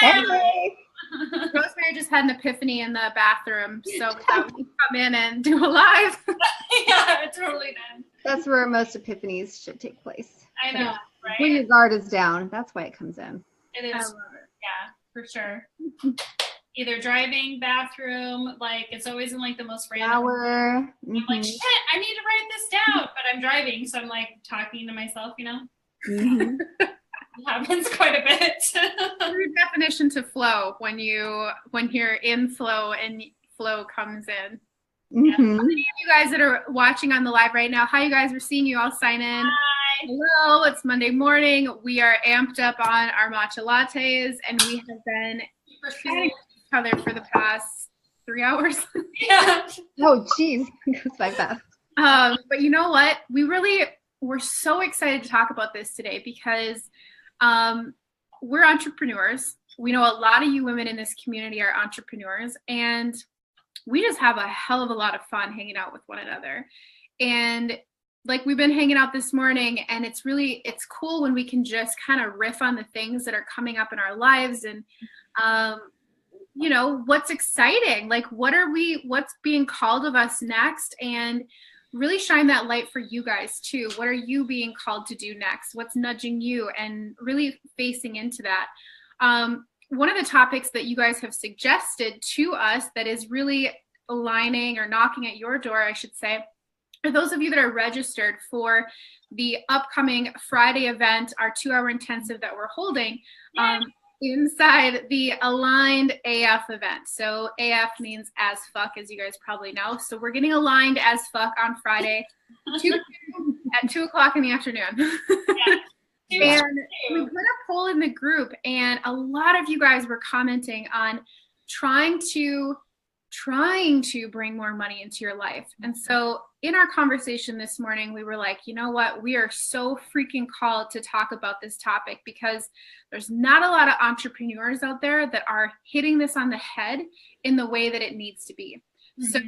Hey. Rosemary just had an epiphany in the bathroom, so we thought we could come in and do a live. Yeah, it totally did. That's where most epiphanies should take place. I know, right? When your guard is down, that's why it comes in. It is. Yeah, for sure. Either driving, bathroom, like it's always in like the most random. Shower. I'm like, shit, I need to write this down, but I'm driving, so I'm like talking to myself, you know. It happens quite a bit. Your definition to flow when you're in flow and flow comes in. Yeah. How many of you guys that are watching on the live right now? Hi, you guys. We're seeing you all sign in. Hi. Hello. It's Monday morning. We are amped up on our matcha lattes, and we have been chatting with each other for the past 3 hours. Yeah. Oh, geez. It goes by fast. But you know what? We're so excited to talk about this today because we're entrepreneurs. We know a lot of you women in this community are entrepreneurs, and we just have a hell of a lot of fun hanging out with one another. And like we've been hanging out this morning, and it's cool when we can just kind of riff on the things that are coming up in our lives and you know, what's exciting, like what's being called of us next, and really shine that light for you guys too. What are you being called to do next? What's nudging you, and really facing into that. One of the topics that you guys have suggested to us that is really aligning or knocking at your door, I should say, are those of you that are registered for the upcoming Friday event, our 2-hour intensive that we're holding inside the Aligned AF event. So AF means as fuck, as you guys probably know. So we're getting aligned as fuck on Friday at 2 o'clock in the afternoon. And we put a poll in the group, and a lot of you guys were commenting on trying to bring more money into your life. And so in our conversation this morning, we were like, you know what? We are so freaking called to talk about this topic because there's not a lot of entrepreneurs out there that are hitting this on the head in the way that it needs to be. So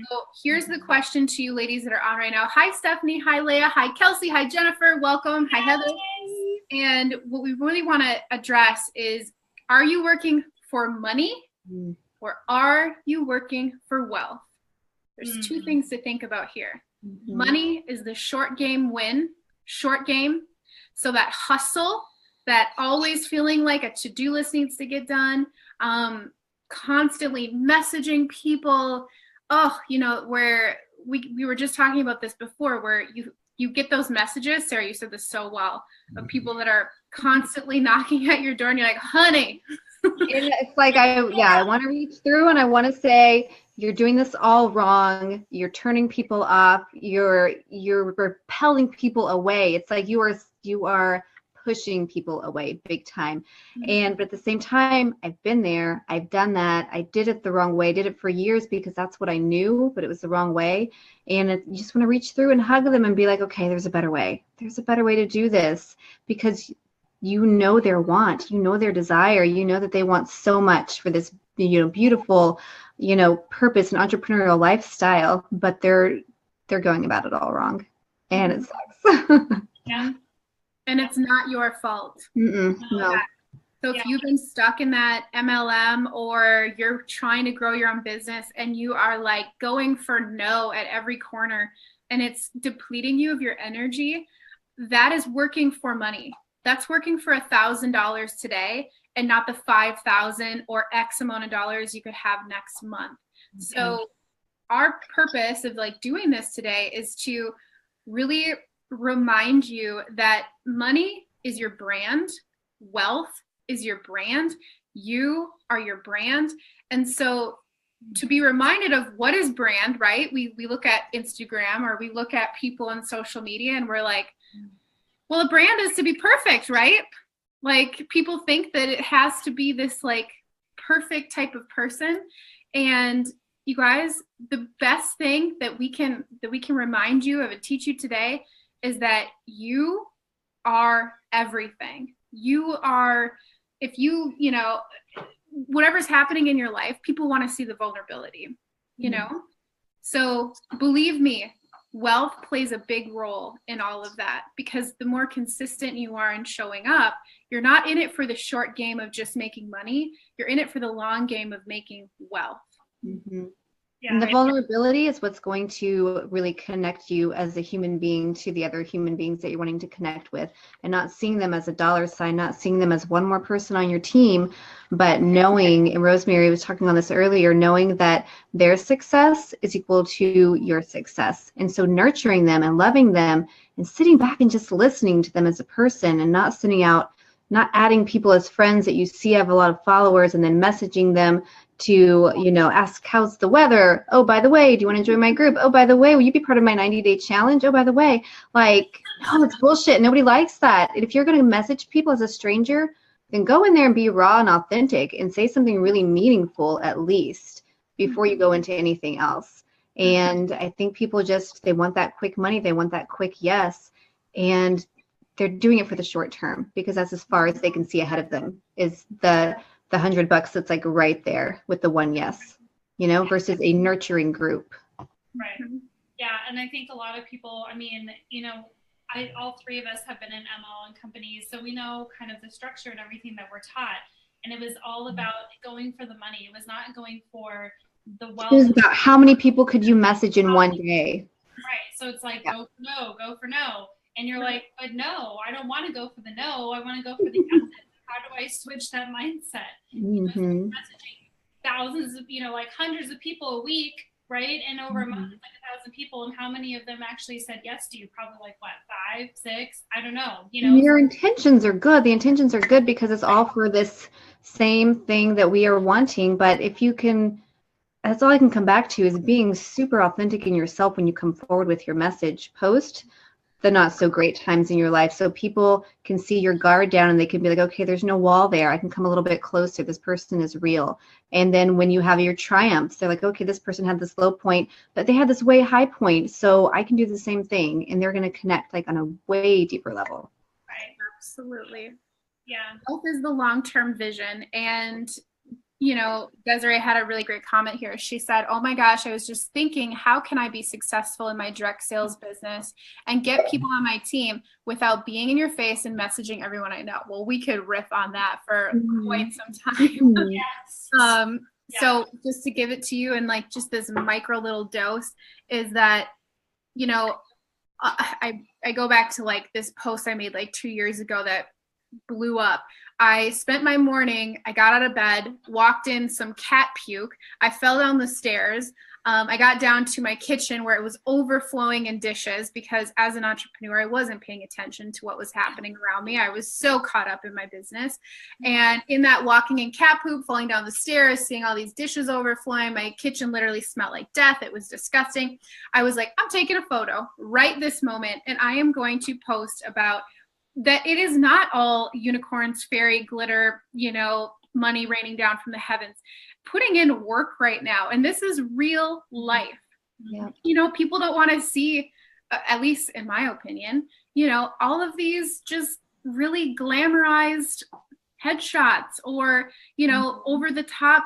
here's the question to you ladies that are on right now. Hi, Stephanie. Hi, Leah. Hi, Kelsey. Hi, Jennifer. Welcome. Hi, Heather. And what we really want to address is, are you working for money or are you working for wealth? There's two things to think about here. Money is the short game win, short game. So that hustle, that always feeling like a to-do list needs to get done, constantly messaging people. Oh, you know, where we were just talking about this before, where you get those messages, Sarah, you said this so well, of people that are constantly knocking at your door and you're like, honey. It's like, I want to reach through and I want to say, you're doing this all wrong. You're turning people off. You're repelling people away. It's like you are pushing people away big time. But at the same time, I've been there. I've done that. I did it the wrong way. Did it for years because that's what I knew, but it was the wrong way. And you just want to reach through and hug them and be like, okay, there's a better way. There's a better way to do this, because you know their want, you know their desire, you know that they want so much for this, beautiful, purpose and entrepreneurial lifestyle, but they're going about it all wrong, and it sucks. Yeah. And it's not your fault. No. So if you've been stuck in that MLM, or you're trying to grow your own business and you are like going for no at every corner and it's depleting you of your energy, that is working for money. That's working for $1,000 today and not the $5,000 or X amount of dollars you could have next month. So our purpose of like doing this today is to really remind you that money is your brand, wealth is your brand, you are your brand. And so to be reminded of what is brand, right? We look at Instagram or we look at people on social media and we're like, well, a brand is to be perfect, right? Like people think that it has to be this like perfect type of person. And you guys, the best thing that we can remind you of and teach you today is that you are everything. You are, if whatever's happening in your life, people want to see the vulnerability, So believe me, wealth plays a big role in all of that, because the more consistent you are in showing up, you're not in it for the short game of just making money. You're in it for the long game of making wealth. Mm-hmm. Yeah, And the vulnerability is what's going to really connect you as a human being to the other human beings that you're wanting to connect with, and not seeing them as a dollar sign, not seeing them as one more person on your team, but knowing, and Rosemary was talking on this earlier, knowing that their success is equal to your success. And so nurturing them and loving them and sitting back and just listening to them as a person, and not sending out, not adding people as friends that you see have a lot of followers and then messaging them to, ask how's the weather. Oh, by the way, do you want to join my group? Oh, by the way, will you be part of my 90-day challenge? Oh, by the way, no, it's bullshit. Nobody likes that. And if you're going to message people as a stranger, then go in there and be raw and authentic and say something really meaningful at least before you go into anything else. And I think people they want that quick money. They want that quick yes. And they're doing it for the short term, because that's as far as they can see ahead of them, is the $100 that's like right there with the one yes, versus a nurturing group. Right. Yeah. And I think a lot of people, all three of us have been in ML and companies, so we know kind of the structure and everything that we're taught. And it was all about going for the money. It was not going for the wealth. It was about how many people could you message in one day. Right. So it's like, go for no. And you're like, but no, I don't want to go for the no. I want to go for the yes. How do I switch that mindset? Mm-hmm. Messaging thousands of, hundreds of people a week, right? And over a month, it's like 1,000 people. And how many of them actually said yes to you? Probably like what, 5, 6? I don't know. Your intentions are good. The intentions are good because it's all for this same thing that we are wanting. But if you can, that's all I can come back to, is being super authentic in yourself when you come forward with your message post the not so great times in your life, so people can see your guard down and they can be like, okay, there's no wall there. I can come a little bit closer. This person is real. And then when you have your triumphs, they're like, okay, this person had this low point, but they had this way high point, so I can do the same thing. And they're going to connect on a way deeper level. Right. Absolutely. Yeah. Health is the long-term vision. And Desiree had a really great comment here. She said, oh my gosh, I was just thinking, how can I be successful in my direct sales business and get people on my team without being in your face and messaging everyone I know? Well, we could riff on that for quite some time. Yes. So just to give it to you in just this micro little dose is that, I go back to this post I made 2 years ago that blew up. I spent my morning, I got out of bed, walked in some cat puke. I fell down the stairs. I got down to my kitchen where it was overflowing in dishes, because as an entrepreneur, I wasn't paying attention to what was happening around me. I was so caught up in my business. And in that walking in cat poop, falling down the stairs, seeing all these dishes overflowing, my kitchen literally smelled like death. It was disgusting. I was like, I'm taking a photo right this moment, and I am going to post about that it is not all unicorns, fairy, glitter, money raining down from the heavens. Putting in work right now, and this is real life. Yeah. People don't want to see, at least in my opinion, all of these just really glamorized headshots or, over the top,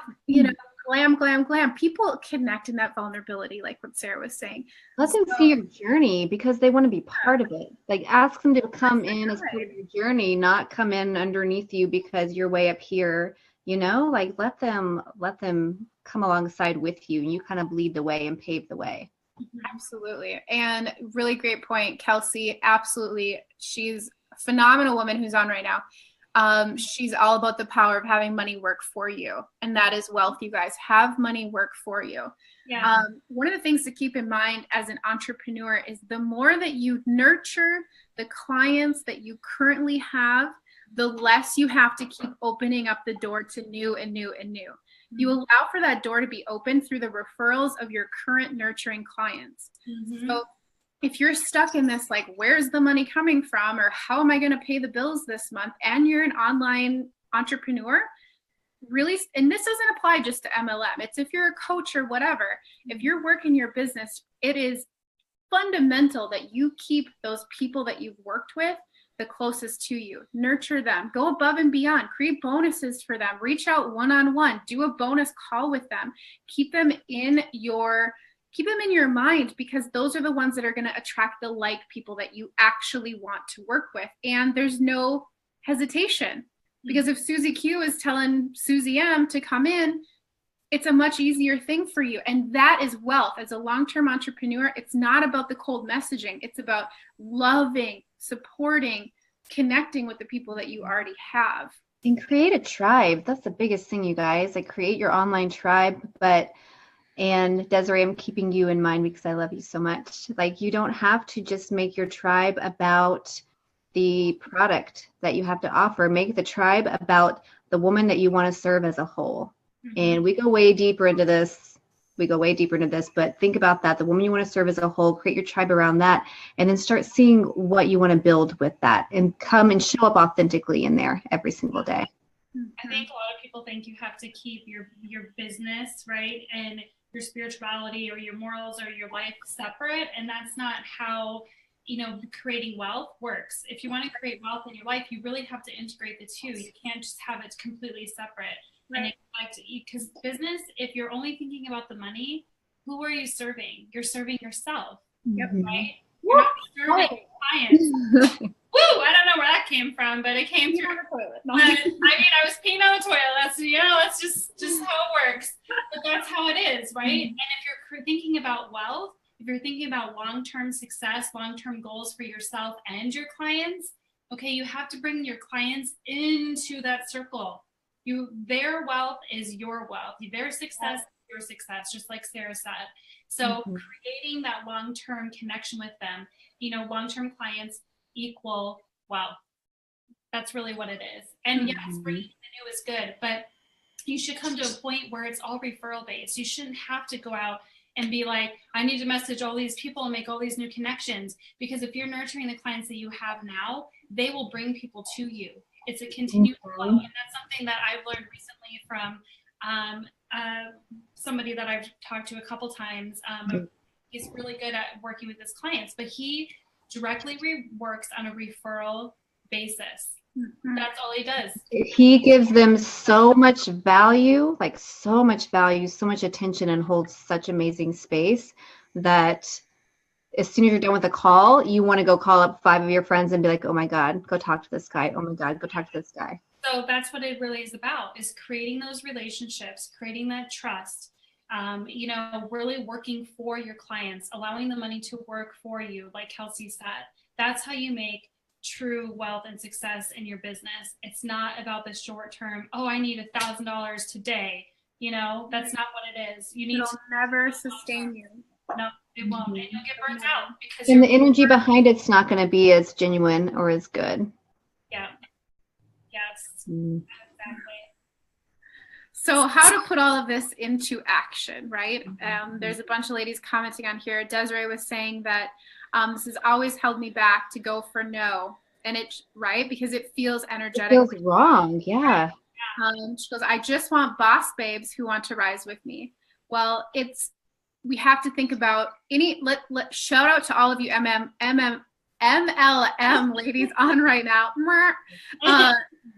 glam. People connect in that vulnerability, like what Sara was saying. Let them see your journey, because they want to be part of it. Ask them to come in as part of your journey, not come in underneath you because you're way up here. Let them come alongside with you, and you kind of lead the way and pave the way. Absolutely. And really great point, Kelsey. Absolutely. She's a phenomenal woman who's on right now. She's all about the power of having money work for you. And that is wealth, you guys. Have money work for you. Yeah. One of the things to keep in mind as an entrepreneur is the more that you nurture the clients that you currently have, the less you have to keep opening up the door to new and new and new. You allow for that door to be open through the referrals of your current nurturing clients. So if you're stuck in this, where's the money coming from, or how am I going to pay the bills this month, and you're an online entrepreneur, really, and this doesn't apply just to MLM. It's if you're a coach or whatever, if you're working your business, it is fundamental that you keep those people that you've worked with the closest to you. Nurture them. Go above and beyond. Create bonuses for them. Reach out one-on-one. Do a bonus call with them. Keep them in your keep them in your mind, because those are the ones that are going to attract the like people that you actually want to work with. And there's no hesitation, because if Susie Q is telling Susie M to come in, it's a much easier thing for you. And that is wealth. As a long-term entrepreneur, it's not about the cold messaging. It's about loving, supporting, connecting with the people that you already have. And create a tribe. That's the biggest thing, you guys. Like, create your online tribe. And Desiree, I'm keeping you in mind because I love you so much. Like, you don't have to just make your tribe about the product that you have to offer. Make the tribe about the woman that you want to serve as a whole. And we go way deeper into this. But think about that. The woman you want to serve as a whole, create your tribe around that, and then start seeing what you want to build with that, and come and show up authentically in there every single day. I think a lot of people think you have to keep your business, right, and your spirituality or your morals or your life separate. And that's not how, creating wealth works. If you want to create wealth in your life, you really have to integrate the two. You can't just have it completely separate. Right. And because business, if you're only thinking about the money, who are you serving? You're serving yourself. Yep. Right? You're not serving clients. Woo! I don't know where that came from, but it came through the toilet. No. I was peeing on the toilet. That's just how it works. But that's how it is, right? And if you're thinking about wealth, if you're thinking about long-term success, long-term goals for yourself and your clients, okay, you have to bring your clients into that circle. Their wealth is your wealth. Their success is your success, just like Sara said. So creating that long-term connection with them, long-term clients equal wealth. That's really what it is. And yes, bringing the new is good, but you should come to a point where it's all referral based. You shouldn't have to go out and be like, I need to message all these people and make all these new connections, because if you're nurturing the clients that you have now, they will bring people to you. It's a continued flow, and that's something that I've learned recently from somebody that I've talked to a couple times. He's really good at working with his clients, but he directly works on a referral basis. That's all he does. He gives them so much value, so much attention, and holds such amazing space that as soon as you're done with a call, you want to go call up 5 of your friends and be like, oh my God, go talk to this guy. Oh my God, go talk to this guy. So that's what it really is about, is creating those relationships, creating that trust, really working for your clients, allowing the money to work for you, like Kelsey said. That's how you make true wealth and success in your business. It's not about the short term, I need $1,000 today. That's not what it is. It'll never sustain you. No, it won't. And you'll get burnt out because the energy behind it's not going to be as genuine or as good. Yeah. Yes. Exactly. So how to put all of this into action, right? There's a bunch of ladies commenting on here. Desiree was saying that this has always held me back to go for no. And it's right, because it feels energetic. It feels wrong. Yeah. She goes, I just want boss babes who want to rise with me. Well, we have to think about shout out to all of you MLM ladies on right now,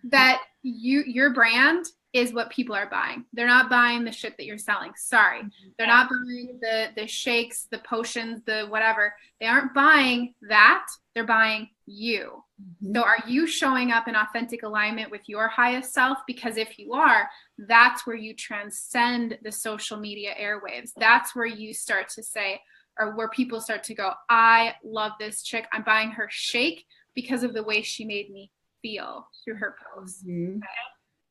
that your brand is what people are buying. They're not buying the shit that you're selling. Sorry. They're not buying the shakes, the potions, the whatever. They aren't buying that. They're buying you. So are you showing up in authentic alignment with your highest self? Because if you are, that's where you transcend the social media airwaves. That's where you start to say, or where people start to go, I love this chick. I'm buying her shake because of the way she made me feel through her posts.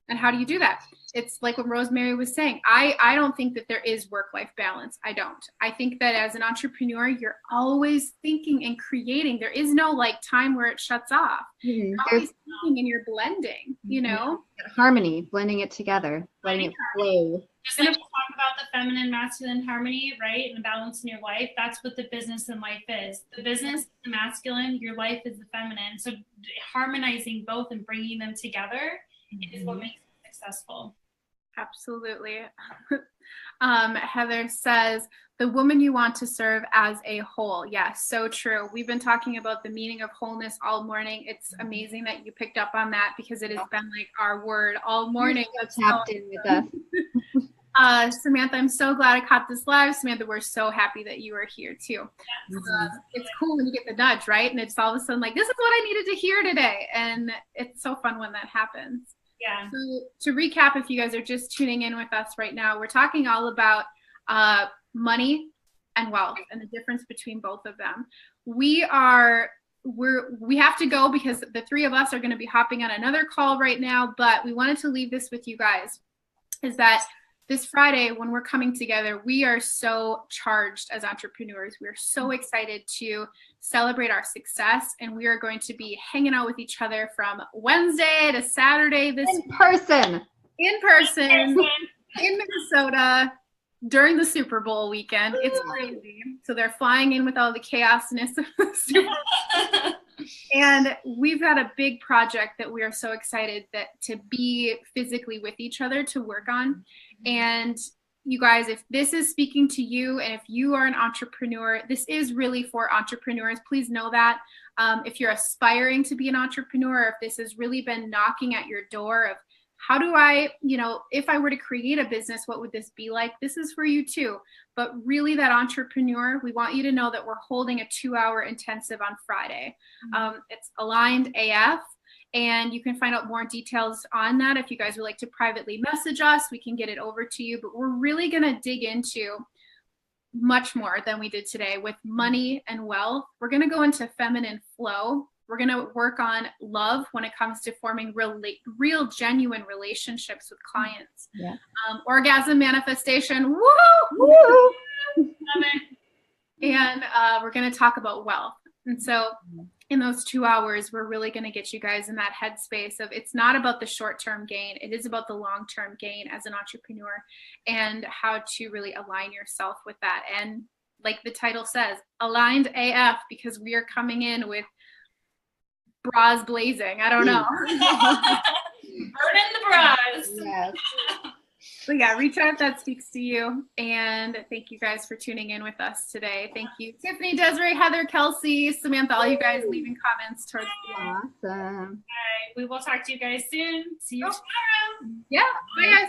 And how do you do that? It's like what Rosemary was saying. I don't think that there is work-life balance. I don't. I think that as an entrepreneur, you're always thinking and creating. There is no time where it shuts off. You're always thinking and you're blending, Harmony, blending it together, letting it flow. Just like we talk about the feminine, masculine harmony, right? And the balance in your life. That's what the business and life is. The business is the masculine, your life is the feminine. So harmonizing both and bringing them together is what makes it successful. Absolutely. Heather says, the woman you want to serve as a whole. Yes, so true. We've been talking about the meaning of wholeness all morning. It's amazing that you picked up on that, because it has been our word all morning. So tapped in with us. Samantha, I'm so glad I caught this live. Samantha, we're so happy that you are here too. It's cool when you get the nudge, right? And it's all of a sudden like, this is what I needed to hear today. And it's so fun when that happens. Yeah. So to recap, if you guys are just tuning in with us right now, we're talking all about money and wealth and the difference between both of them. We have to go because the three of us are going to be hopping on another call right now, but we wanted to leave this with you guys, is that this Friday, when we're coming together, we are so charged as entrepreneurs. We're so excited to celebrate our success, and we are going to be hanging out with each other from Wednesday to Saturday this In person in Minnesota during the Super Bowl weekend. It's crazy. So they're flying in with all the chaosness of the Super Bowl. And we've got a big project that we are so excited to be physically with each other to work on. And you guys, if this is speaking to you and if you are an entrepreneur, this is really for entrepreneurs. Please know that. If you're aspiring to be an entrepreneur, if this has really been knocking at your door of how do I, if I were to create a business, what would this be like? This is for you too. But really, that entrepreneur, we want you to know that we're holding a 2-hour intensive on Friday. It's Aligned AF. And you can find out more details on that. If you guys would like to privately message us, we can get it over to you. But we're really going to dig into much more than we did today with money and wealth. We're going to go into feminine flow. We're going to work on love when it comes to forming real genuine relationships with clients. Yeah. Orgasm manifestation. Woo! Woo! Love it. And we're going to talk about wealth. And so in those 2 hours, we're really going to get you guys in that headspace of it's not about the short-term gain. It is about the long-term gain as an entrepreneur and how to really align yourself with that. And like the title says, Aligned AF, because we are coming in with bras blazing. I don't know. Burning the bras. Yes. So yeah, reach out if that speaks to you. And thank you guys for tuning in with us today. Thank you, Tiffany, Desiree, Heather, Kelsey, Samantha, all you guys leaving comments towards the end. Awesome. All right. We will talk to you guys soon. See you tomorrow. Yeah. Bye guys.